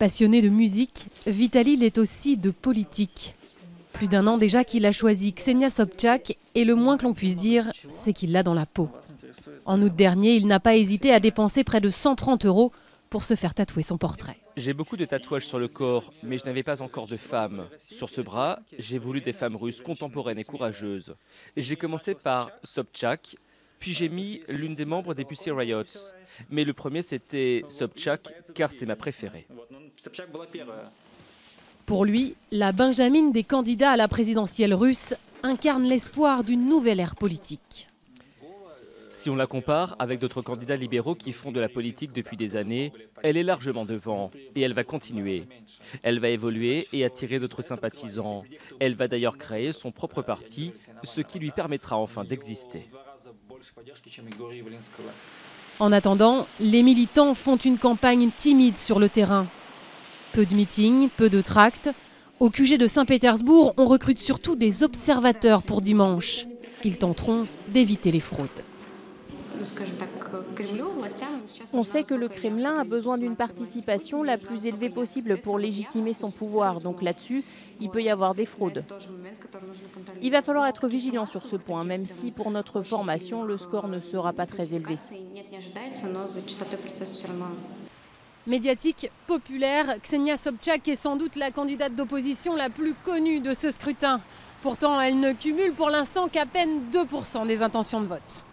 Passionné de musique, Vitali l'est aussi de politique. Plus d'1 an déjà qu'il a choisi Ksenia Sobchak et le moins que l'on puisse dire, c'est qu'il l'a dans la peau. En août dernier, il n'a pas hésité à dépenser près de 130 € pour se faire tatouer son portrait. J'ai beaucoup de tatouages sur le corps, mais je n'avais pas encore de femme. Sur ce bras, j'ai voulu des femmes russes contemporaines et courageuses. J'ai commencé par Sobchak, puis j'ai mis l'une des membres des Pussy Riots. Mais le premier c'était Sobchak, car c'est ma préférée. Pour lui, la Benjamine des candidats à la présidentielle russe incarne l'espoir d'une nouvelle ère politique. Si on la compare avec d'autres candidats libéraux qui font de la politique depuis des années, elle est largement devant et elle va continuer. Elle va évoluer et attirer d'autres sympathisants. Elle va d'ailleurs créer son propre parti, ce qui lui permettra enfin d'exister. En attendant, les militants font une campagne timide sur le terrain. Peu de meetings, peu de tracts. Au QG de Saint-Pétersbourg, on recrute surtout des observateurs pour dimanche. Ils tenteront d'éviter les fraudes. On sait que le Kremlin a besoin d'une participation la plus élevée possible pour légitimer son pouvoir. Donc là-dessus, il peut y avoir des fraudes. Il va falloir être vigilant sur ce point, même si pour notre formation, le score ne sera pas très élevé. Médiatique, populaire, Ksenia Sobchak est sans doute la candidate d'opposition la plus connue de ce scrutin. Pourtant, elle ne cumule pour l'instant qu'à peine 2% des intentions de vote.